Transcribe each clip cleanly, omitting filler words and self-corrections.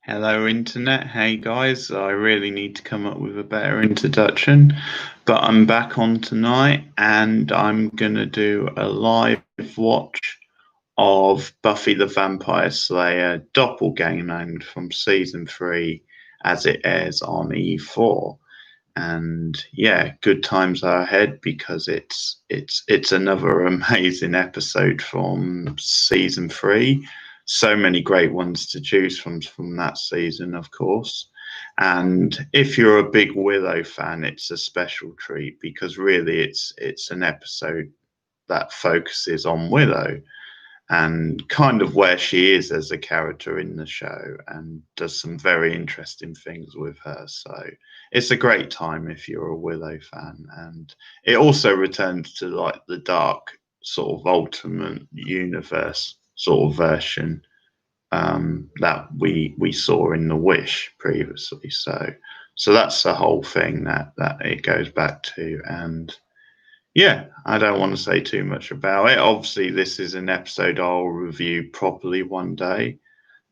Hello, Internet. Hey, guys. I really need to come up with a better introduction, but I'm back on tonight and I'm going to do a live watch of Buffy the Vampire Slayer Doppelgangland from season 3 as it airs on E4. And yeah, good times are ahead because it's another amazing episode from season 3. So many great ones to choose from that season, of course. And if you're a big Willow fan, it's a special treat because really it's an episode that focuses on Willow and kind of where she is as a character in the show and does some very interesting things with her. So it's a great time if you're a Willow fan. And it also returns to like the dark sort of ultimate universe sort of version that we saw in the Wish previously. So that's the whole thing that it goes back to. And yeah, I don't want to say too much about it. Obviously, this is an episode I'll review properly one day.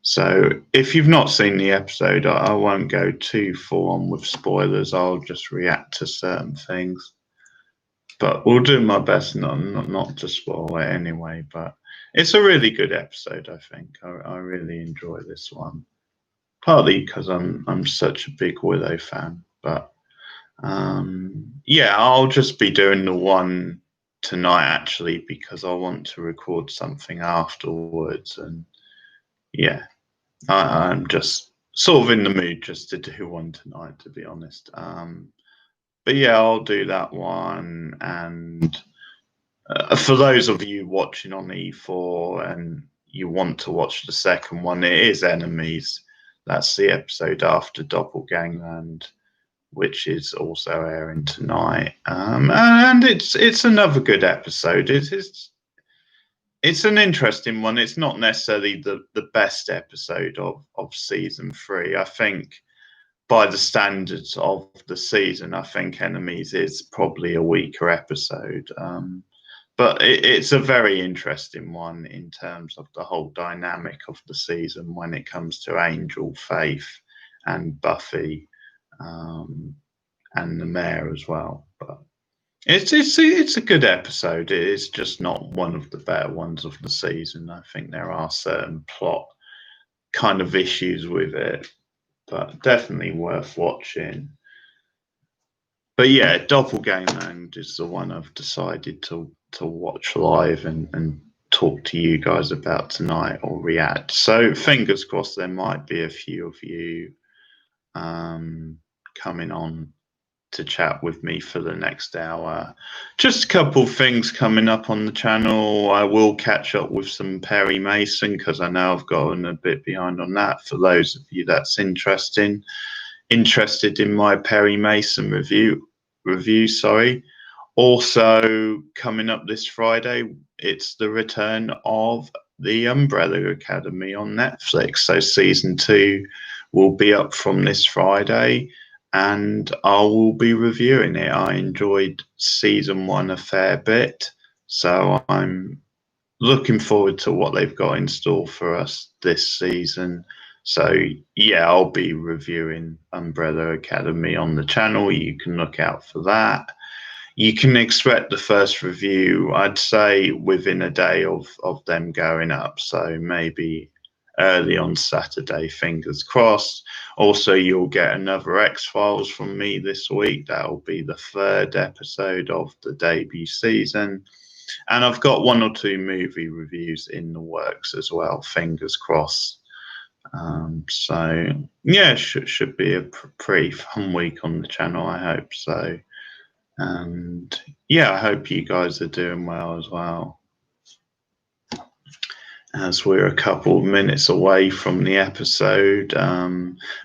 So if you've not seen the episode, I won't go too full on with spoilers. I'll just react to certain things. But we'll do my best not to spoil it anyway. But it's a really good episode, I think. I really enjoy this one. Partly because I'm such a big Willow fan, but yeah, I'll just be doing the one tonight actually because I want to record something afterwards. And yeah, I'm just sort of in the mood just to do one tonight, to be honest. But yeah, I'll do that one. And for those of you watching on E4 and you want to watch the second one, it is Enemies. That's the episode after Doppelgangland, which is also airing tonight. And it's another good episode. It's an interesting one. It's not necessarily the best episode of season 3. I think by the standards of the season, I think Enemies is probably a weaker episode. But it's a very interesting one in terms of the whole dynamic of the season when it comes to Angel, Faith, and Buffy, and the mayor as well. But it's a good episode. It's just not one of the better ones of the season. I think there are certain plot kind of issues with it, but definitely worth watching. But yeah, Doppelgangland is the one I've decided to watch live and talk to you guys about tonight or react. So fingers crossed there might be a few of you coming on to chat with me for the next hour. Just a couple of things coming up on the channel. I will catch up with some Perry Mason because I know I've gotten a bit behind on that. For those of you that's interested in my Perry Mason review, sorry. Also coming up this Friday, it's the return of the Umbrella Academy on Netflix. So season 2 will be up from this Friday and I will be reviewing it. I enjoyed season 1 a fair bit, so I'm looking forward to what they've got in store for us this season. So yeah, I'll be reviewing Umbrella Academy on the channel. You can look out for that. You can expect the first review, I'd say, within a day of them going up. So maybe early on Saturday, fingers crossed. Also, you'll get another X-Files from me this week. That'll be the 3rd episode of the debut season. And I've got 1 or 2 movie reviews in the works as well, fingers crossed. So yeah, should be a pretty fun week on the channel, I hope so. And yeah, I hope you guys are doing well as well. As we're a couple of minutes away from the episode,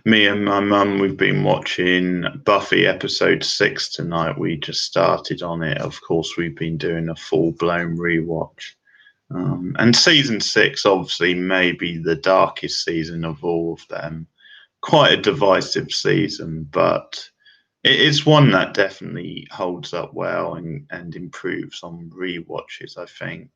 me and my mum, we've been watching Buffy episode 6 tonight. We just started on it. Of course, we've been doing a full-blown rewatch. And season 6, obviously, may be the darkest season of all of them. Quite a divisive season, but it's one that definitely holds up well and improves on rewatches, I think.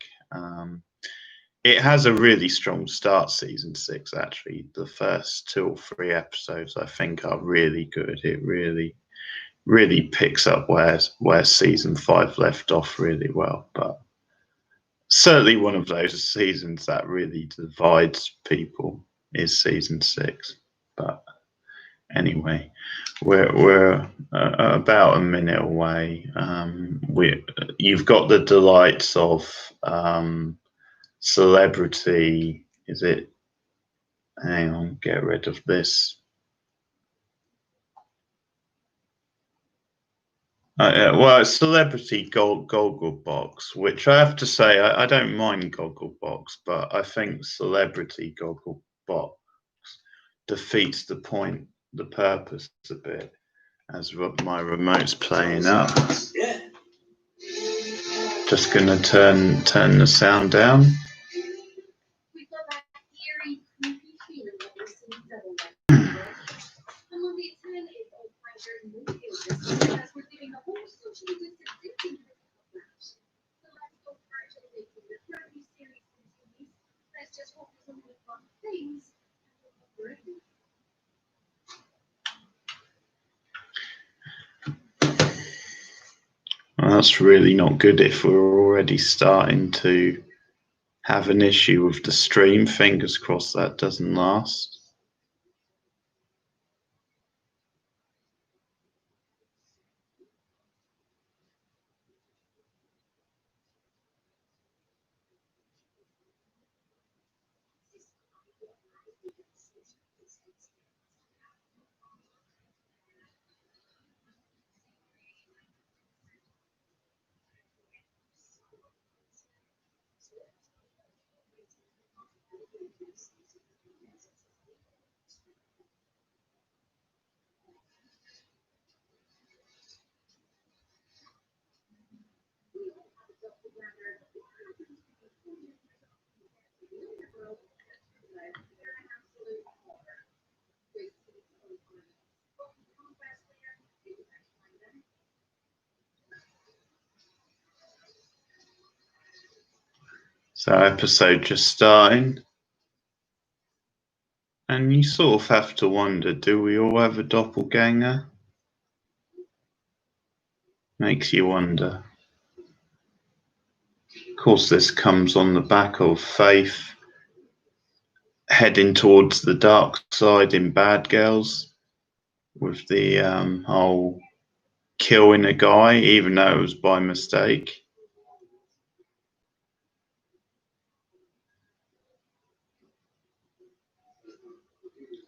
it has a really strong start. Season 6, actually, the first 2 or 3 episodes I think are really good. It really picks up where season 5 left off really well. But certainly one of those seasons that really divides people is season 6. But anyway, we're about a minute away. You've got the delights of Celebrity. Is it? Hang on, get rid of this. Well, it's Celebrity Gogglebox, which I have to say I don't mind Gogglebox, but I think Celebrity Gogglebox defeats the point, the purpose a bit, as my remote's playing up. Just gonna turn the sound down. Well, that's really not good if we're already starting to have an issue with the stream. Fingers crossed that doesn't last. So episode just starting, and you sort of have to wonder, do we all have a doppelganger? Makes you wonder. Of course, this comes on the back of Faith heading towards the dark side in Bad Girls, with the whole killing a guy, even though it was by mistake.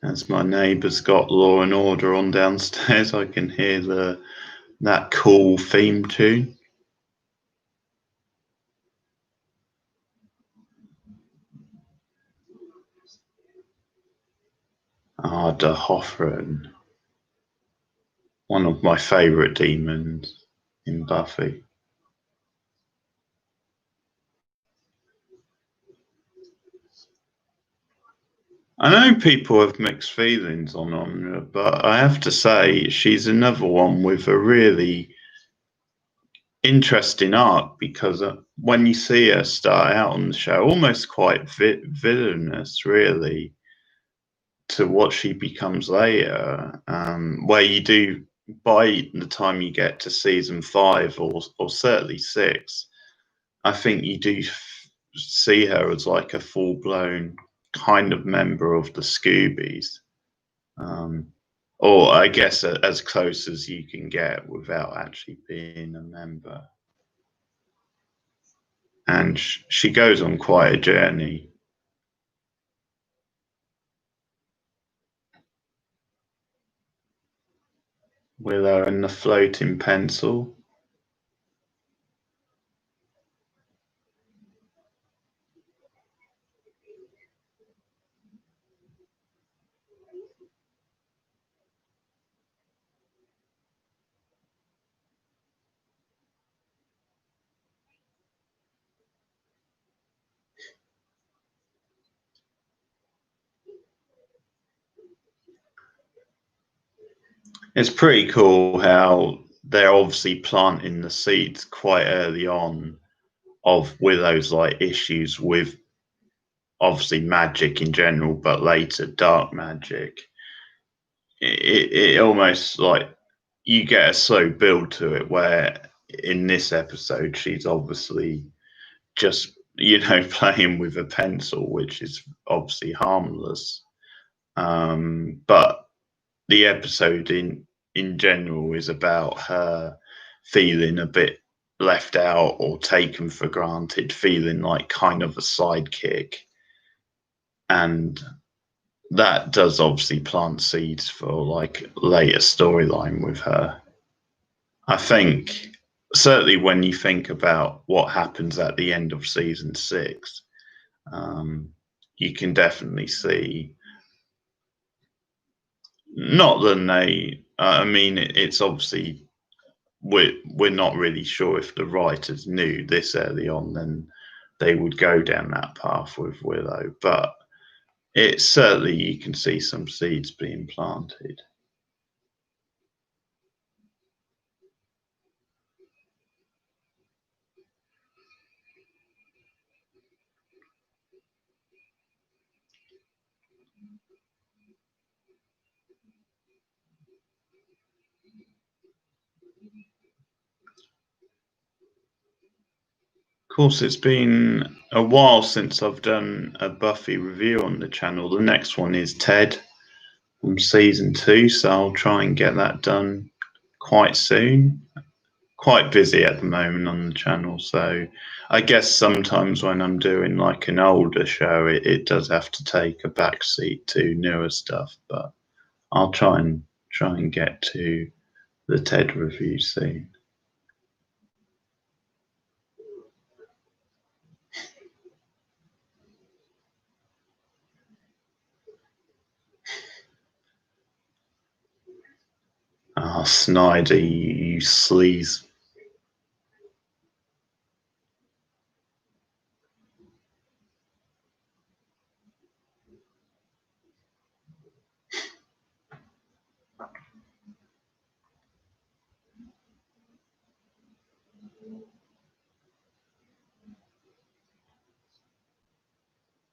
As my neighbour's got Law and Order on downstairs, I can hear that cool theme tune. Ah, Der Hoffren. One of my favourite demons in Buffy. I know people have mixed feelings on her, but I have to say she's another one with a really interesting arc, because when you see her start out on the show, almost quite villainous, really, to what she becomes later, where you do, by the time you get to season 5 or certainly 6, I think you do see her as like a full-blown kind of member of the Scoobies, or I guess as close as you can get without actually being a member. And she goes on quite a journey. Willow and the floating pencil. It's pretty cool how they're obviously planting the seeds quite early on of Willow's like issues with obviously magic in general, but later dark magic. It almost like you get a slow build to it where in this episode she's obviously just playing with a pencil, which is obviously harmless. But the episode in general is about her feeling a bit left out or taken for granted, feeling like kind of a sidekick, and that does obviously plant seeds for like later storyline with her. I think certainly when you think about what happens at the end of season 6, you can definitely see. Not that they. I mean, it's obviously we're not really sure if the writers knew this early on, then they would go down that path with Willow. But it's certainly you can see some seeds being planted. Of course, it's been a while since I've done a Buffy review on the channel. The next one is Ted from season 2, so I'll try and get that done quite soon. Quite busy at the moment on the channel, so I guess sometimes when I'm doing like an older show, it does have to take a backseat to newer stuff. But I'll try and get to the Ted review soon. Ah, Snyder, you sleaze.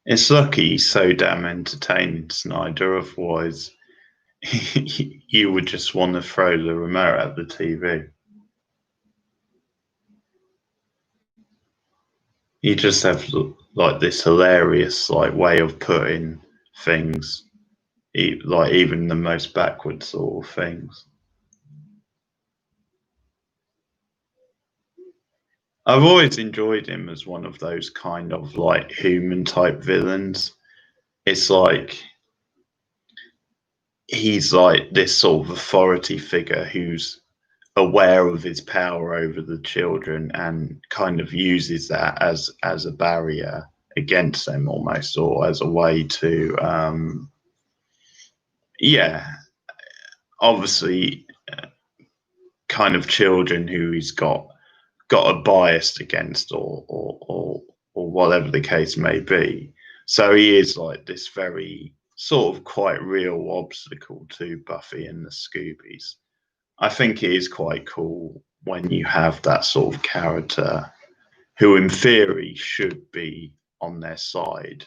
It's lucky he's so damn entertaining, Snyder. Otherwise, you would just want to throw the remote at the TV. You just have like this hilarious like way of putting things, like even the most backward sort of things. I've always enjoyed him as one of those kind of like human type villains. It's like he's like this sort of authority figure who's aware of his power over the children and kind of uses that as a barrier against them almost, or as a way to yeah, obviously kind of children who he's got a bias against, or whatever the case may be. So he is like this very sort of quite real obstacle to Buffy and the Scoobies. I think it is quite cool when you have that sort of character who, in theory, should be on their side,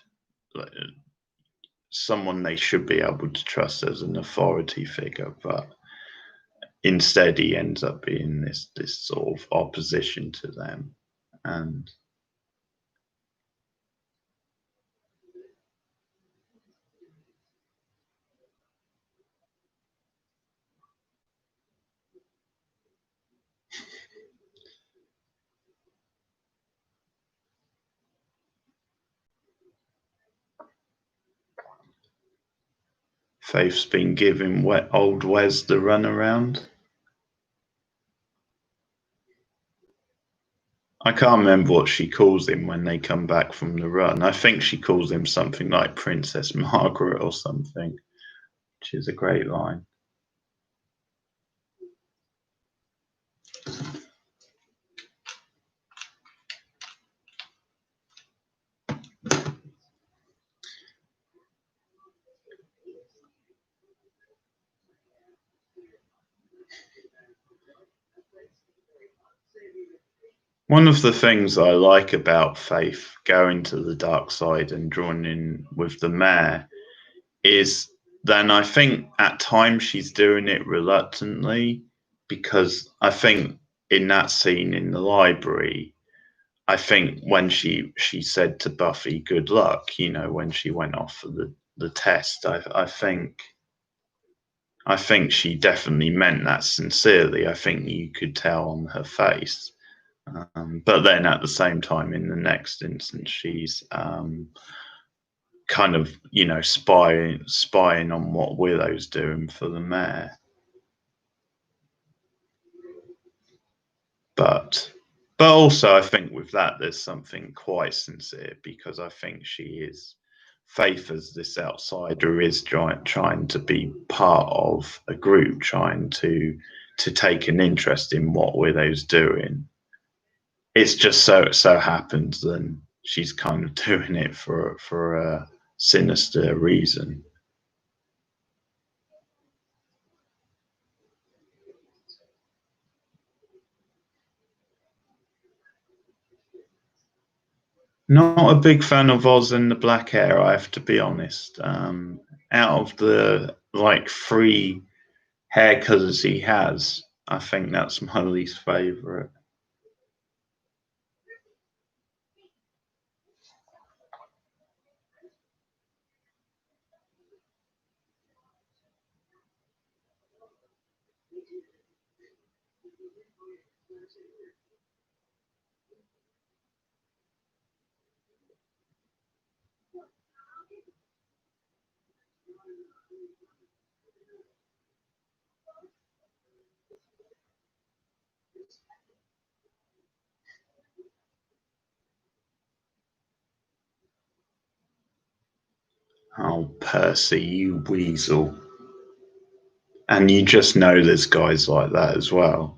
someone they should be able to trust as an authority figure, but instead he ends up being this sort of opposition to them. And Faith's been giving old Wes the runaround. I can't remember what she calls him when they come back from the run. I think she calls him something like Princess Margaret or something, which is a great line. One of the things I like about Faith going to the dark side and drawing in with the mayor is then I think at times she's doing it reluctantly, because I think in that scene in the library, I think when she said to Buffy, "Good luck," when she went off for the test, I think she definitely meant that sincerely. I think you could tell on her face. But then at the same time, in the next instance, she's kind of, spying on what Willow's doing for the mayor. But also, I think with that, there's something quite sincere, because I think Faith as this outsider is trying to be part of a group, trying to take an interest in what Willow's doing. It's just so happens then she's kind of doing it for a sinister reason. Not a big fan of Oz and the black hair, I have to be honest. Out of the three hair colours he has, I think that's my least favourite. Oh, Percy, you weasel. And you just know there's guys like that as well.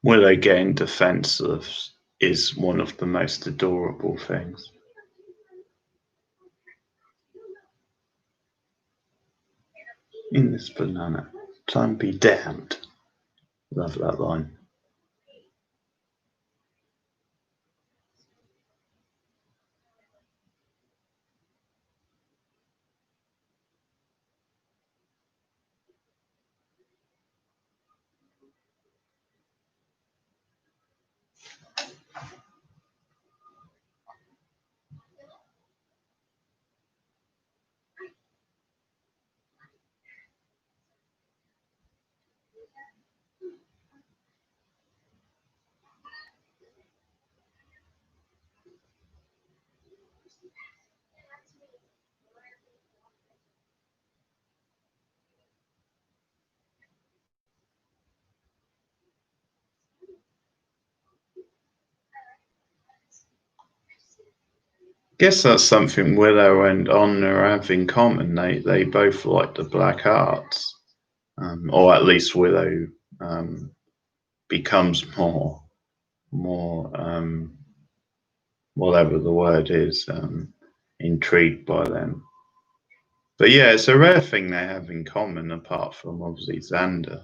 Willow getting defensive is one of the most adorable things. In this banana, time be damned. Love that line. Guess that's something Willow and Anna have in common. They both like the black arts, or at least Willow becomes more whatever the word is, intrigued by them. But yeah, it's a rare thing they have in common, apart from obviously Xander.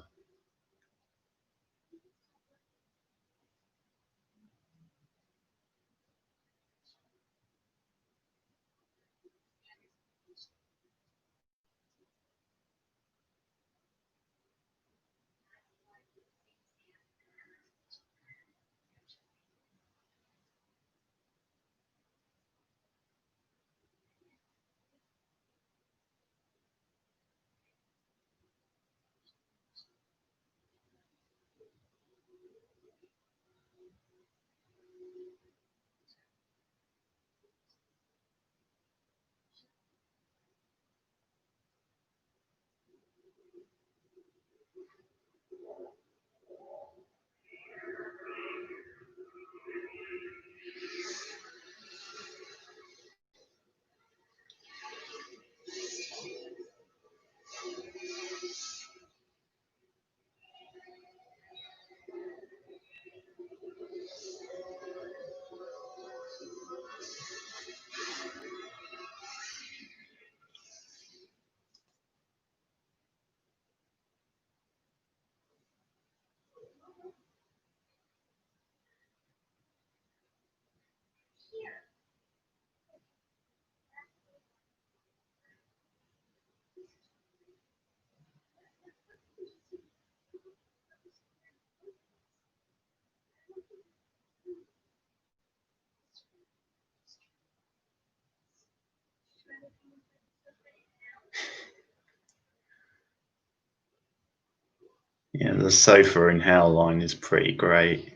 The sofa in Hellline is pretty great.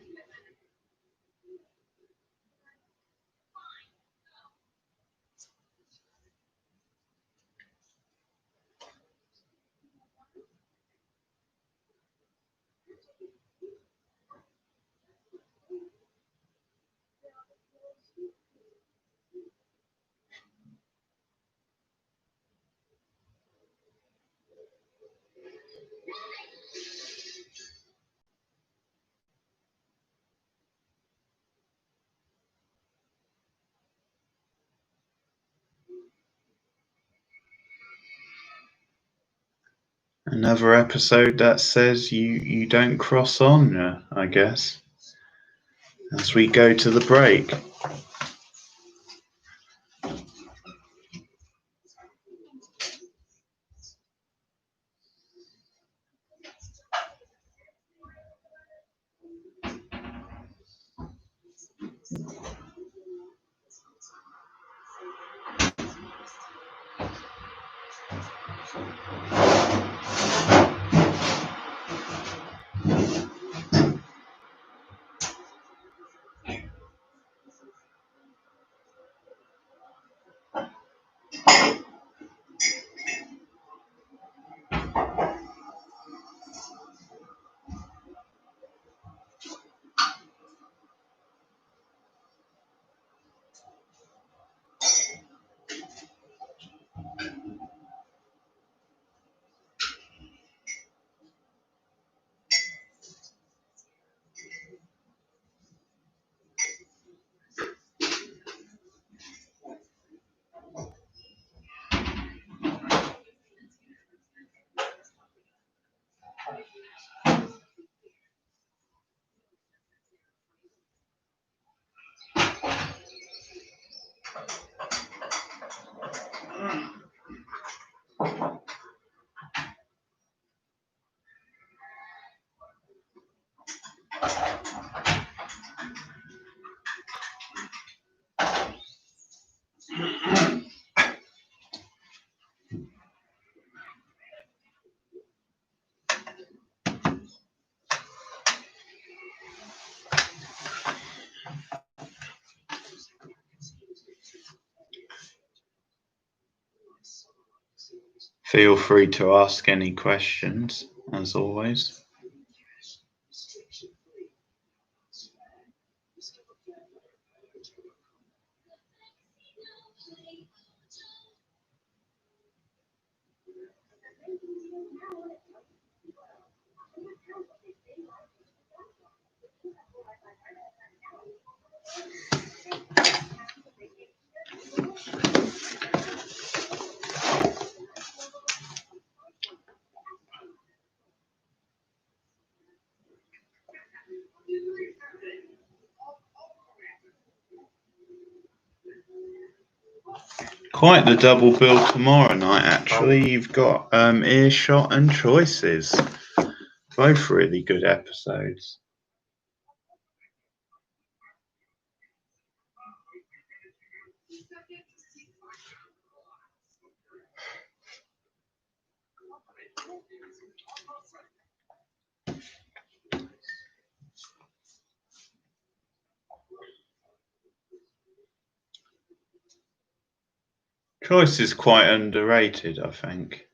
Another episode that says you don't cross on, I guess, as we go to the break. Feel free to ask any questions, as always. Quite the double bill tomorrow night, actually. You've got Earshot and Choices. Both really good episodes. Choice is quite underrated, I think.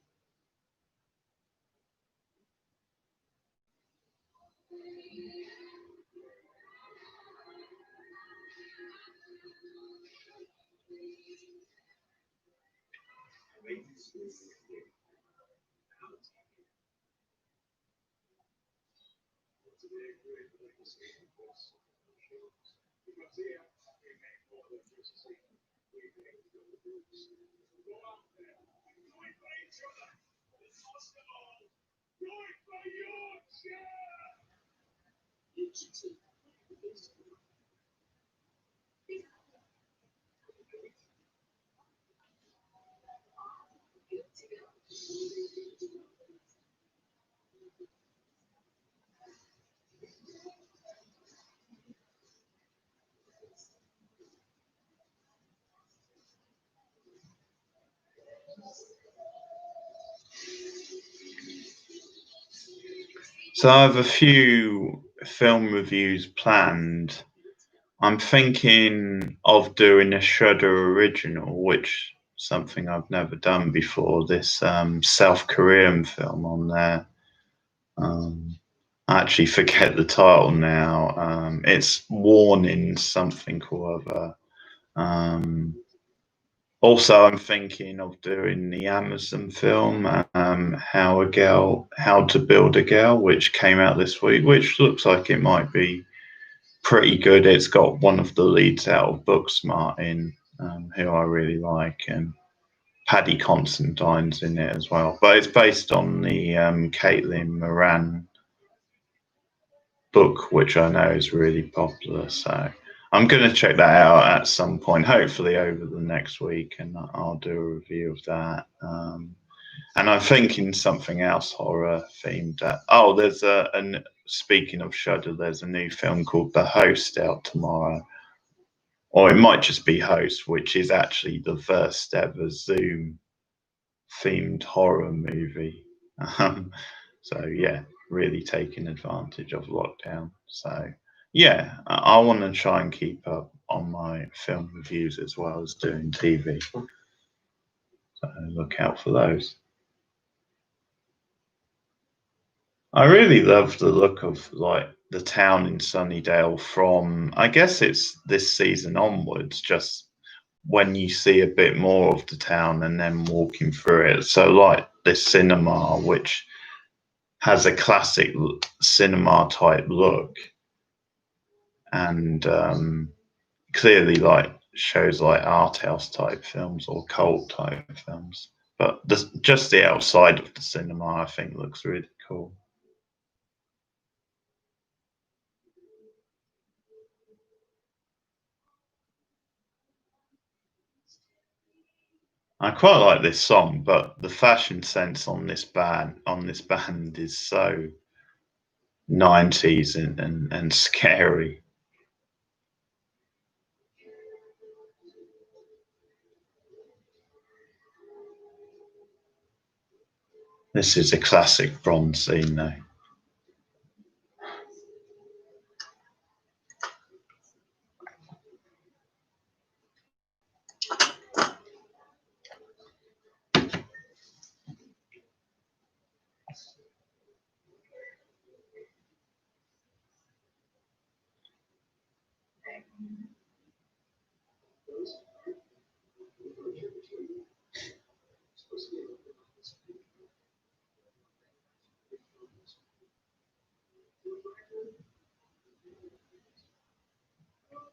So I have a few film reviews planned. I'm thinking of doing a Shudder original, which something I've never done before. This South Korean film on there. Um, I actually forget the title now. It's Warning something or other. Um, Also, I'm thinking of doing the Amazon film, How to Build a Girl, which came out this week, which looks like it might be pretty good. It's got one of the leads out of Booksmart in, who I really like, and Paddy Considine's in it as well. But it's based on the Caitlin Moran book, which I know is really popular. So I'm going to check that out at some point, hopefully over the next week, and I'll do a review of that. And I'm thinking something else horror themed. There's speaking of Shudder, there's a new film called The Host out tomorrow, or it might just be Host, which is actually the first ever Zoom themed horror movie. Um, so yeah, really taking advantage of lockdown. So yeah, I want to try and keep up on my film reviews as well as doing TV. So look out for those. I really love the look of like the town in Sunnydale from, I guess it's this season onwards, just when you see a bit more of the town and then walking through it. So like this cinema, which has a classic cinema type look, and clearly like shows like art house type films or cult type films. But just the outside of the cinema, I think, looks really cool. I quite like this song, but the fashion sense on this band is so 90s and scary. This is a classic Bronze scene, though.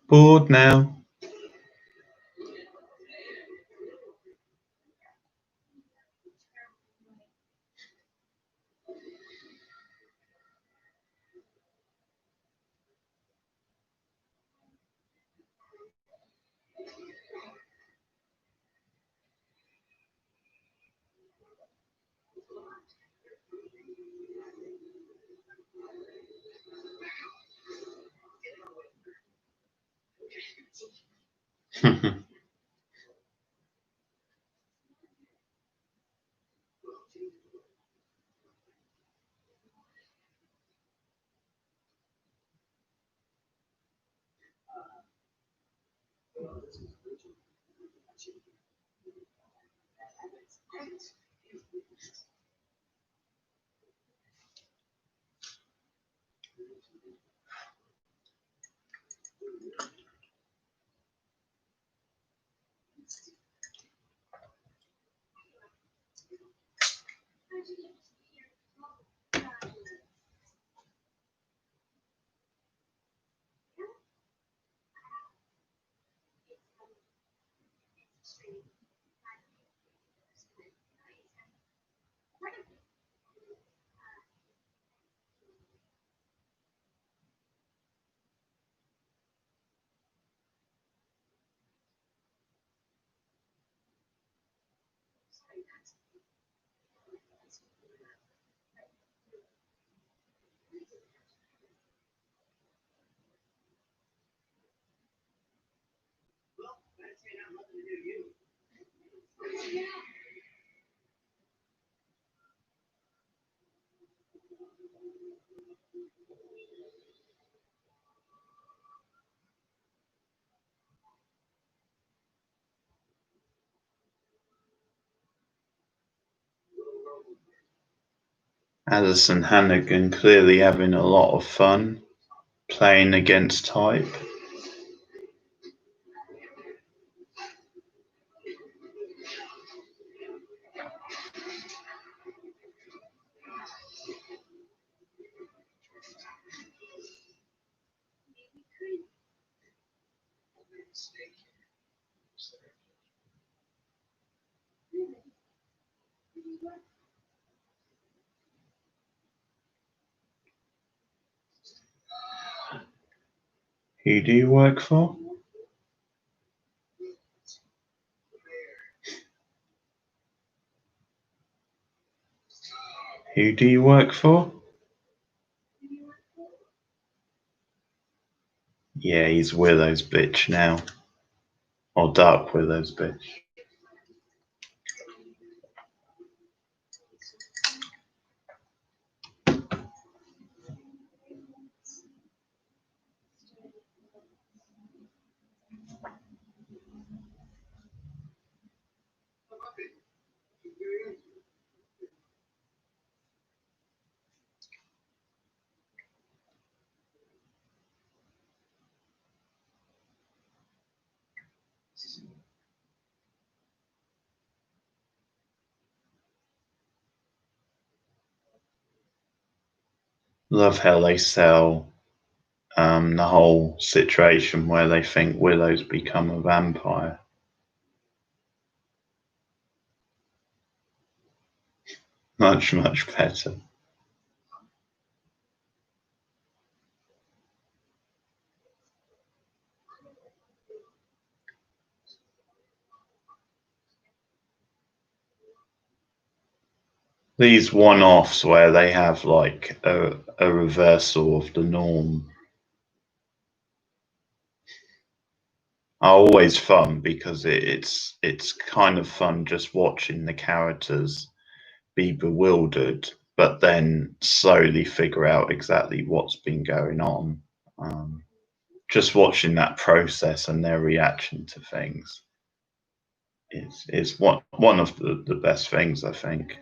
Bored now. Alison Hannigan clearly having a lot of fun playing against type. Who do you work for? Who do you work for? Yeah, he's Willow's bitch now. Or Dark Willow's bitch. Love how they sell the whole situation where they think Willow's become a vampire. Much, much better. These one-offs where they have like a reversal of the norm are always fun because it's kind of fun just watching the characters be bewildered, but then slowly figure out exactly what's been going on. Just watching that process and their reaction to things is one of the best things, I think.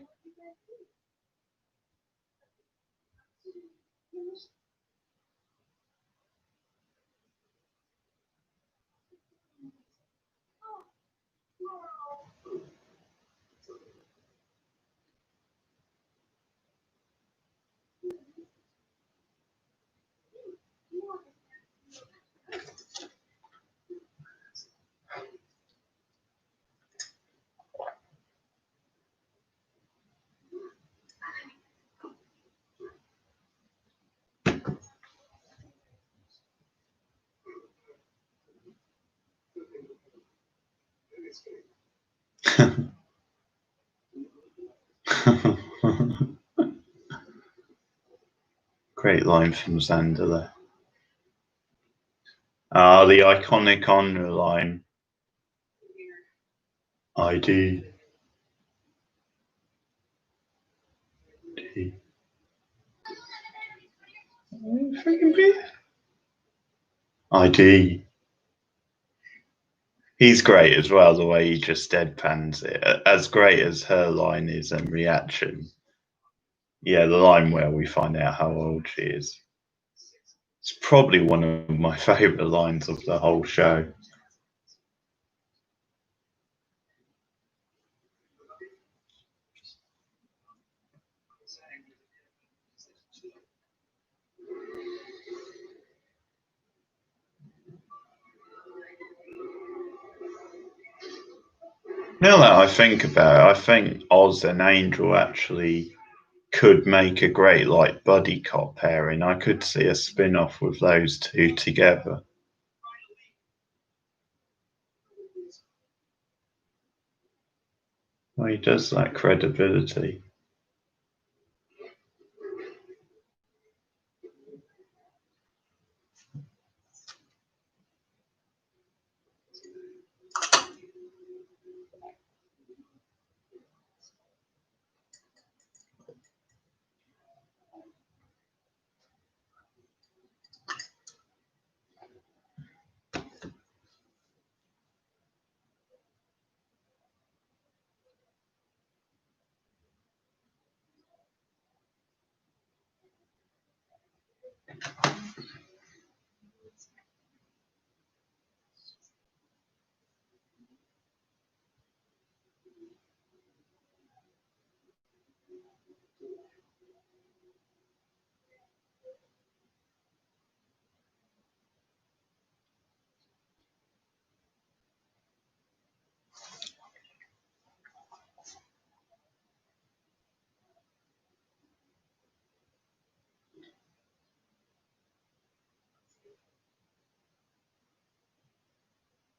Great line from Xander there. The iconic Honor line. ID. ID. He's great as well, the way he just deadpans it. As great as her line is and reaction. Yeah, the line where we find out how old she is. It's probably one of my favourite lines of the whole show. Now that I think about it, I think Oz and Angel actually could make a great like buddy cop pairing. I could see a spin-off with those two together. Well, he does that credibility.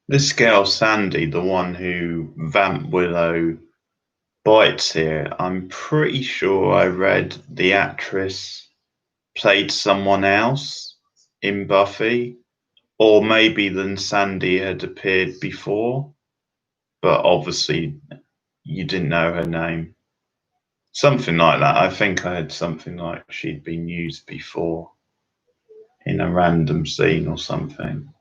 This girl, Sandy, the one who Vamp Willow bites here, I'm pretty sure I read the actress played someone else in Buffy, or maybe then Sandy had appeared before, but obviously you didn't know her name. Something like that. I think I had something like she'd been used before in a random scene or something.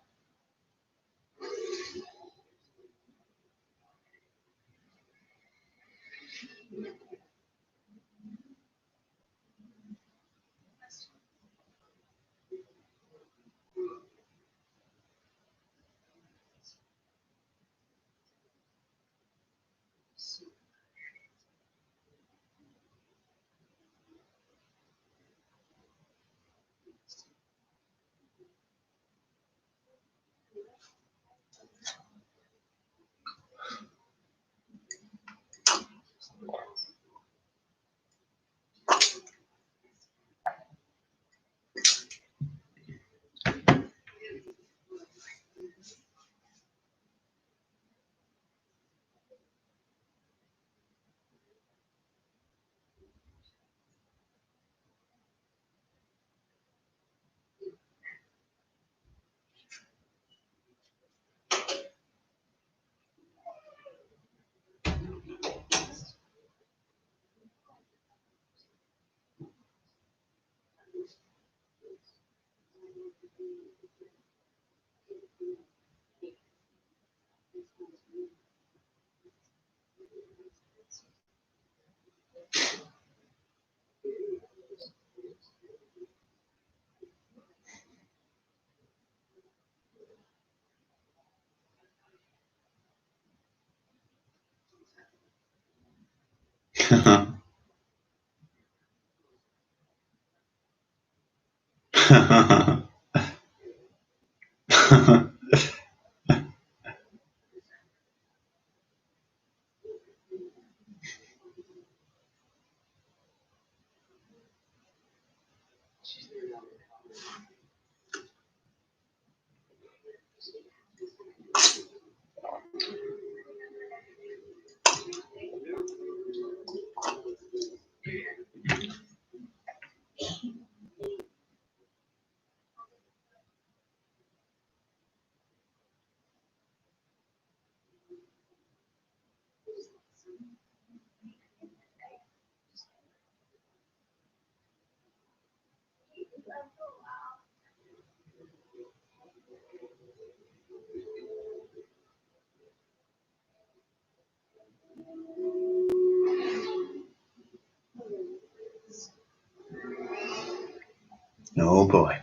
Oh boy.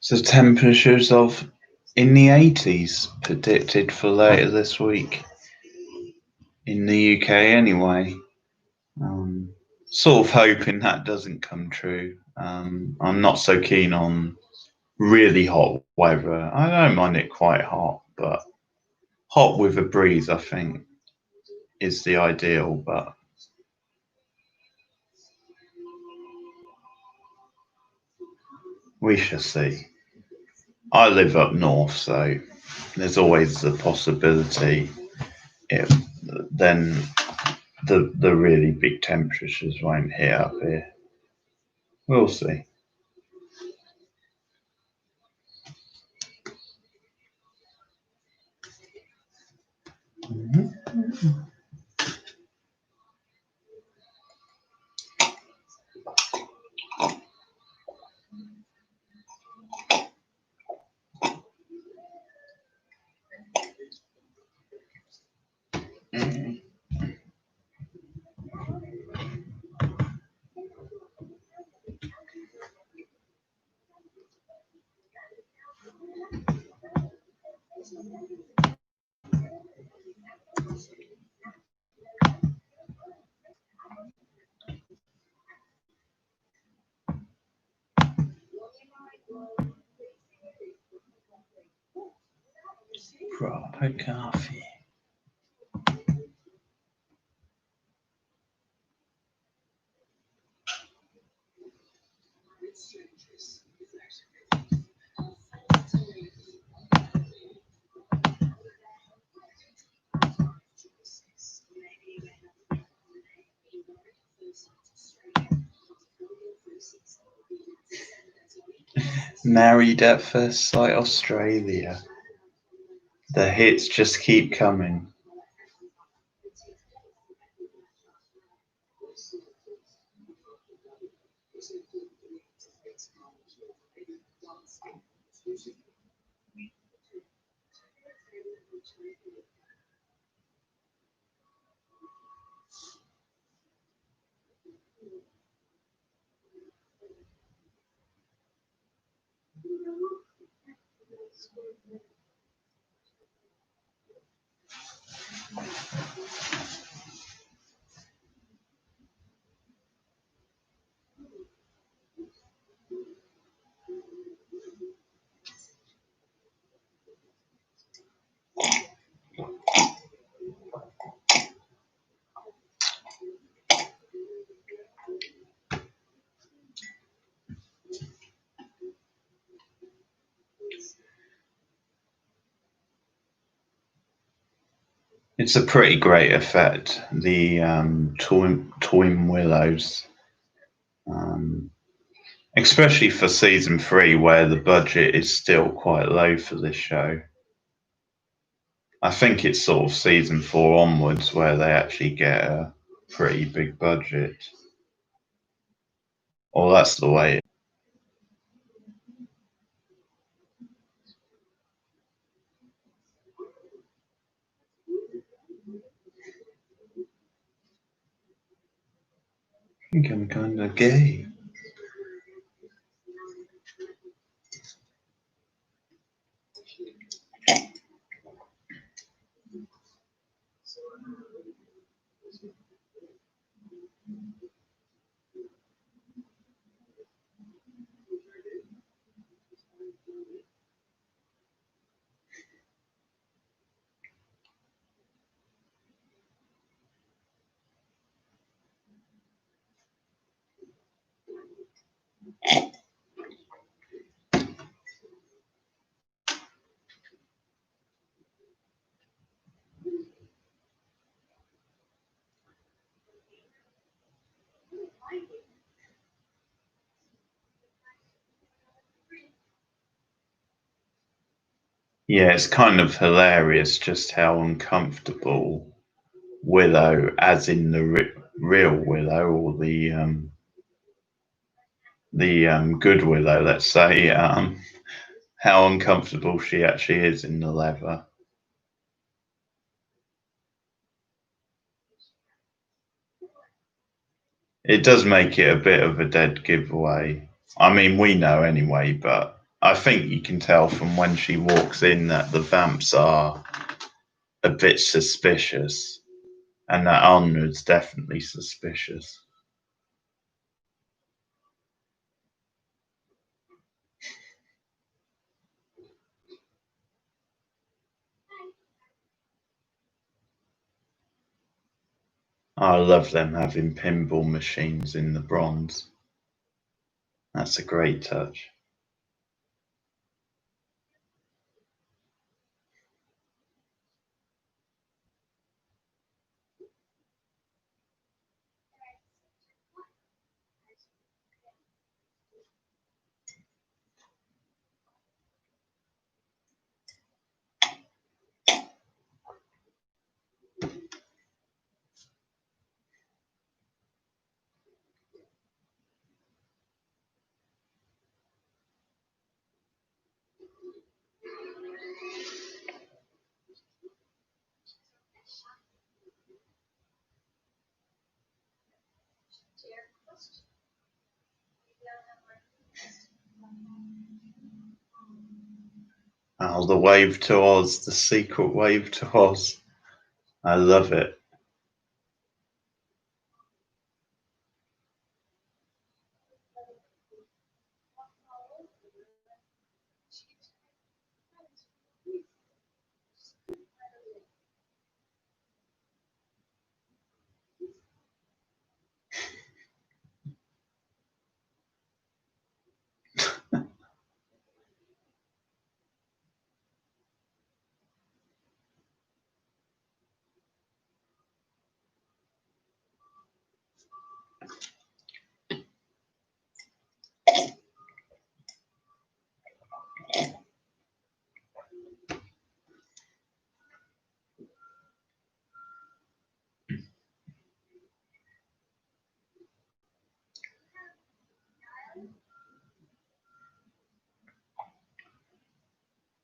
So temperatures of in the 80s predicted for later this week in the UK anyway. Sort of hoping that doesn't come true. I'm not so keen on really hot weather. I don't mind it quite hot, but hot with a breeze, I think, is the ideal. But we shall see. I live up north, so there's always the possibility if then the really big temperatures won't hit up here. We'll see. Proper coffee. Married at First Sight Australia. The hits just keep coming. It's a pretty great effect, the twin willows, especially for season 3, where the budget is still quite low for this show. I think it's sort of season 4 onwards where they actually get a pretty big budget. Or that's the way. I think I'm kind of gay. Yeah, it's kind of hilarious just how uncomfortable Willow, as in the real Willow, or the good Willow, let's say, how uncomfortable she actually is in the leather. It does make it a bit of a dead giveaway. I mean, we know anyway, but I think you can tell from when she walks in that the vamps are a bit suspicious, and that Onra's definitely suspicious. I love them having pinball machines in the bronze. That's a great touch. Oh, the wave to Oz, the secret wave to Oz. I love it.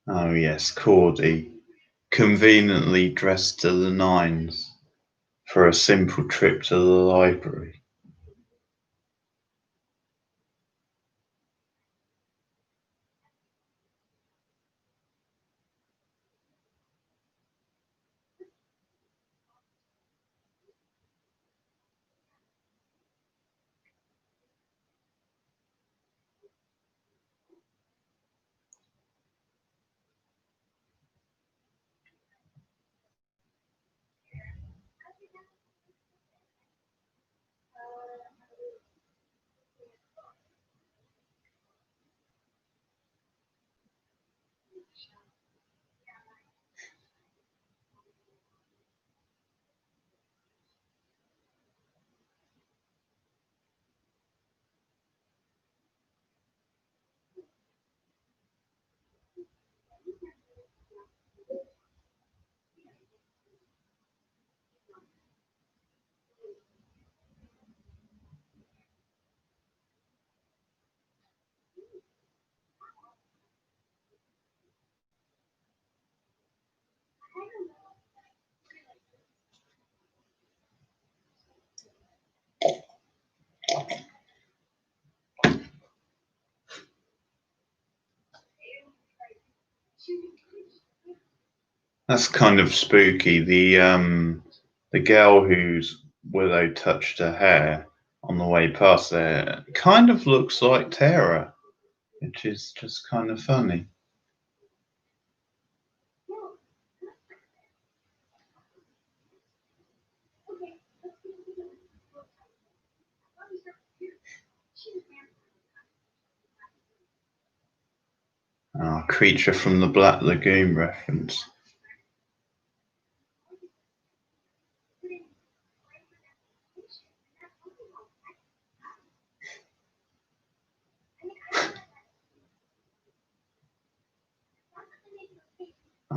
Oh yes, Cordy, conveniently dressed to the nines for a simple trip to the library. That's kind of spooky. The girl whose Willow touched her hair on the way past there kind of looks like Tara, which is just kind of funny. Oh, creature from the Black Lagoon reference.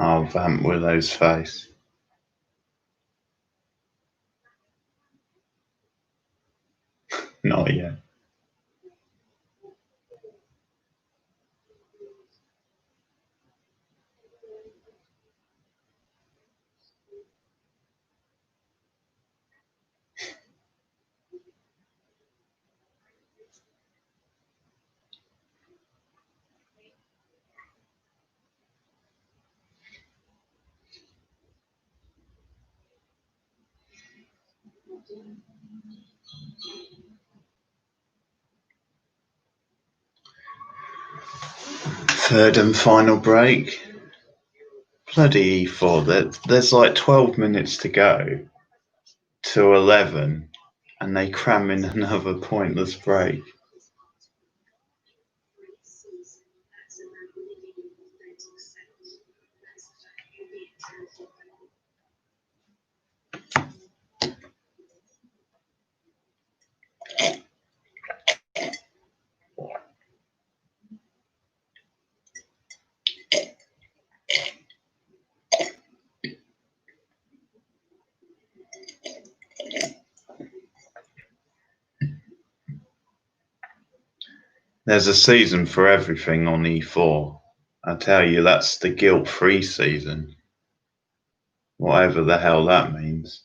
Oh, Vamp Willow's face. Not yet. Third and final break. Bloody E4. There's like 12 minutes to go to 11, and they cram in another pointless break. There's a season for everything on E4. I tell you, that's the guilt-free season. Whatever the hell that means.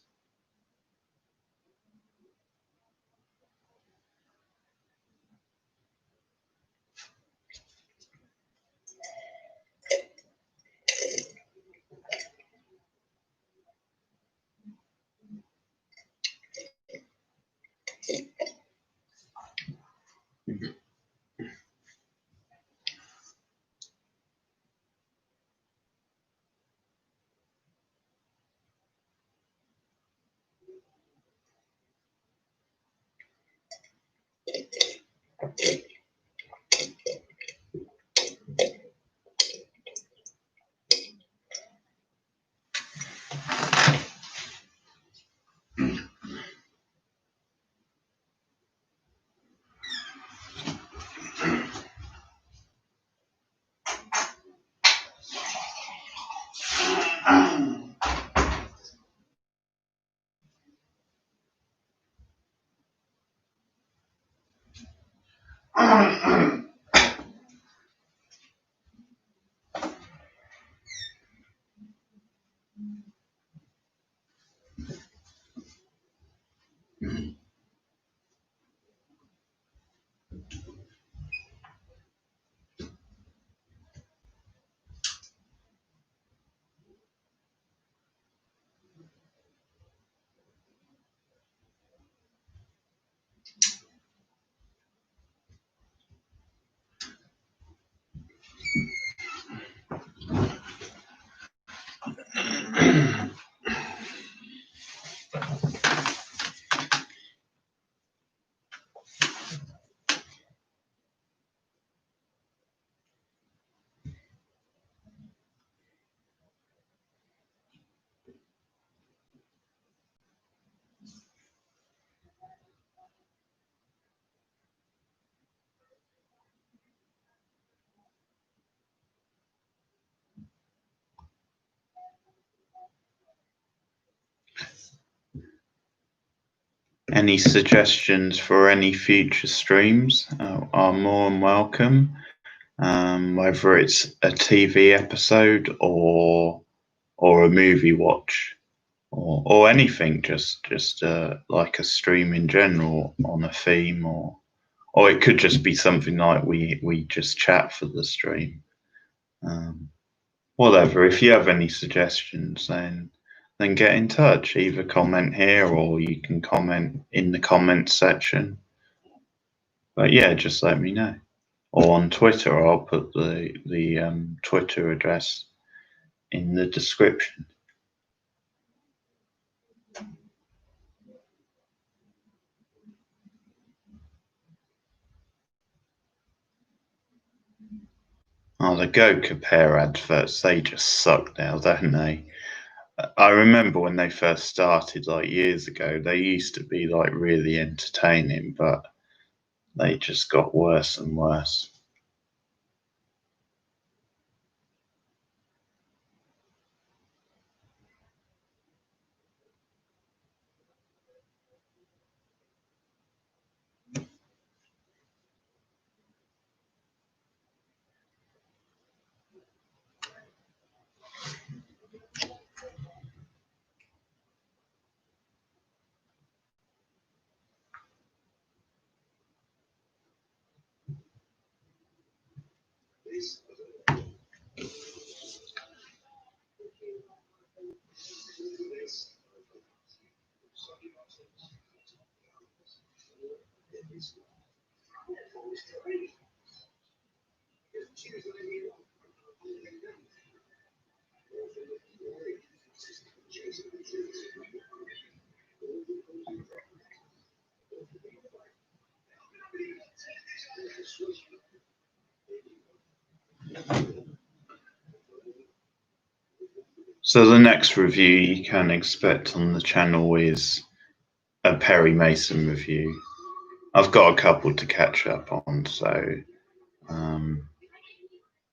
Any suggestions for any future streams are more than welcome. Whether it's a TV episode or a movie watch or anything, just like a stream in general on a theme, or it could just be something like we just chat for the stream. Whatever. If you have any suggestions, then get in touch. Either comment here or you can comment in the comments section. But yeah, just let me know. Or on Twitter, I'll put the Twitter address in the description. Oh, the Go Compare adverts, they just suck now, don't they? I remember when they first started, like years ago, they used to be like really entertaining, but they just got worse and worse. So the next review you can expect on the channel is a Perry Mason review. I've got a couple to catch up on, so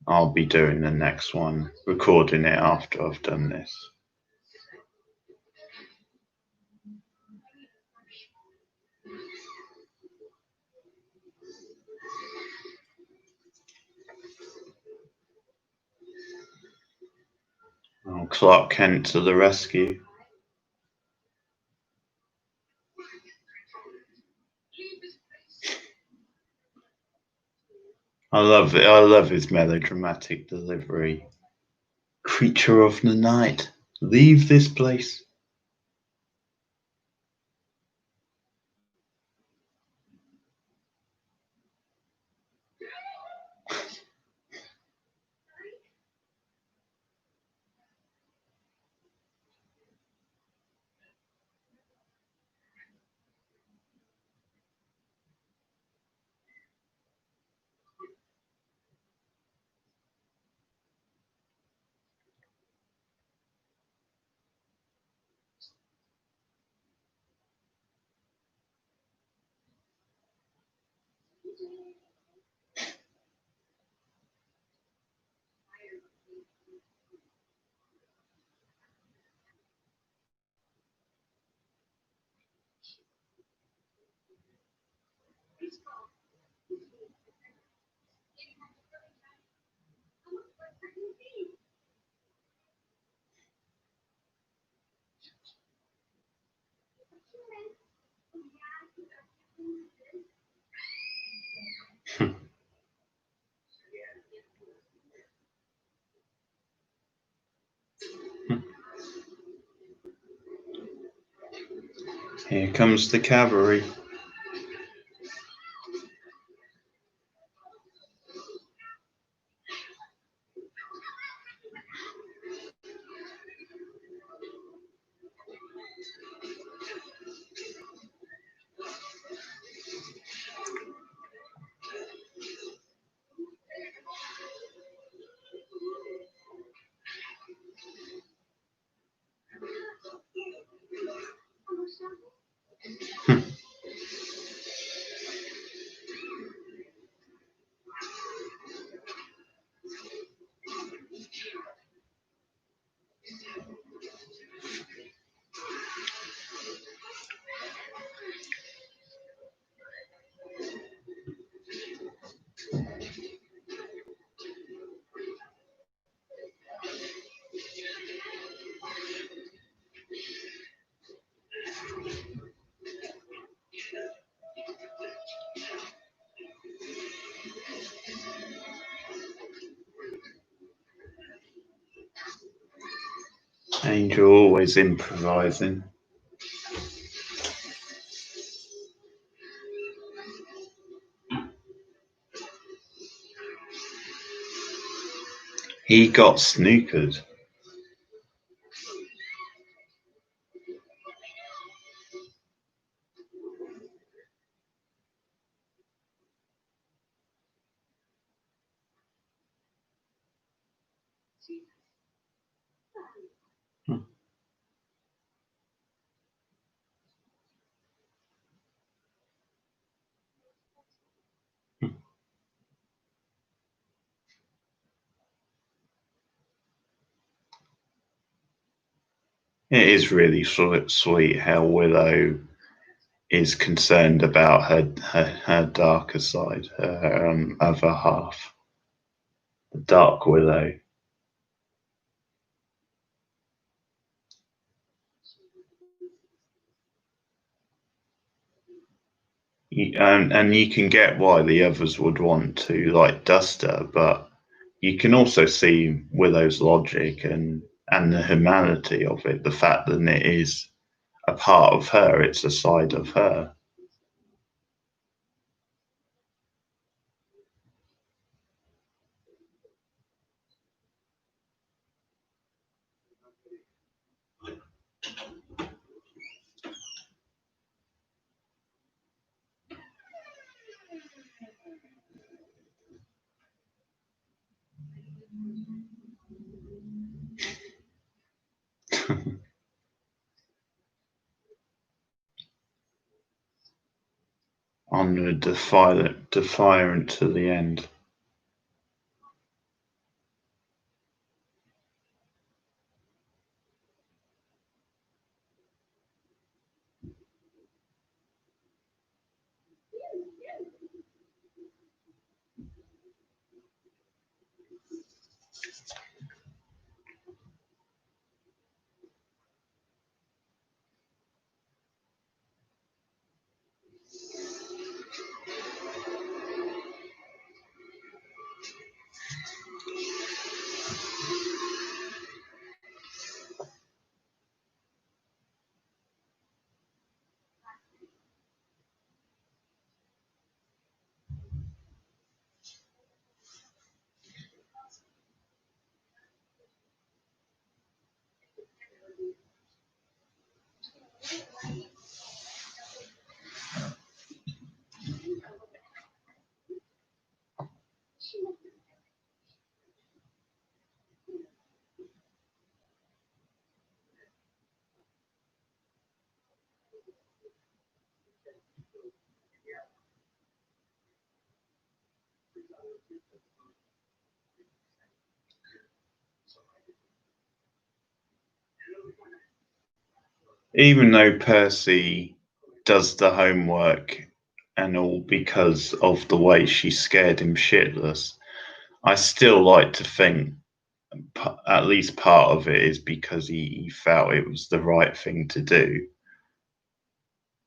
I'll be doing the next one, recording it after I've done this. Oh, Clark Kent to the rescue. I love it. I love his melodramatic delivery. Creature of the night, leave this place. Here comes the cavalry. Angel always improvising. He got snookered. It is really sweet how Willow is concerned about her darker side, her other half, the Dark Willow. And you can get why the others would want to like dust her, but you can also see Willow's logic and the humanity of it, the fact that it is a part of her, it's a side of her. kind of defiant to the end. Even though Percy does the homework and all because of the way she scared him shitless, I still like to think at least part of it is because he felt it was the right thing to do.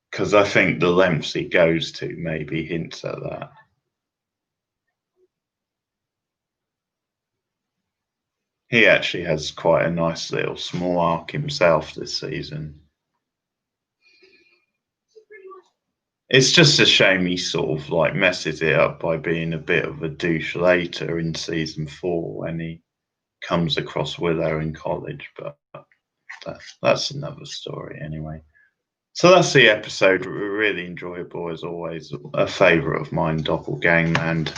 Because I think the lengths he goes to maybe hints at that. He actually has quite a nice little small arc himself this season. It's just a shame he sort of like messes it up by being a bit of a douche later in season 4 when he comes across Willow in college, but that's another story anyway. So that's the episode. Really enjoyable as always. A favourite of mine, Doppelgangland.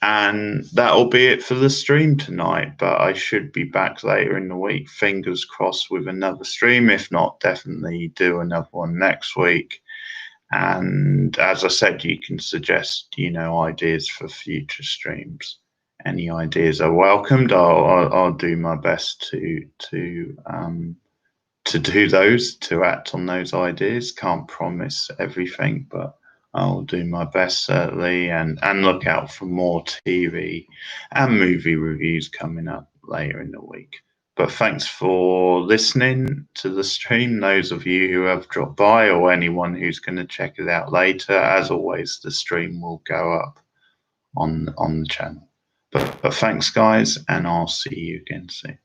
And that'll be it for the stream tonight. But I should be back later in the week. Fingers crossed with another stream. If not, definitely do another one next week. And as I said, you can suggest, ideas for future streams. Any ideas are welcomed. I'll do my best to do those, to act on those ideas. Can't promise everything, but I'll do my best certainly, and look out for more TV and movie reviews coming up later in the week. But thanks for listening to the stream, those of you who have dropped by or anyone who's going to check it out later. As always, the stream will go up on the channel. But thanks, guys, and I'll see you again soon.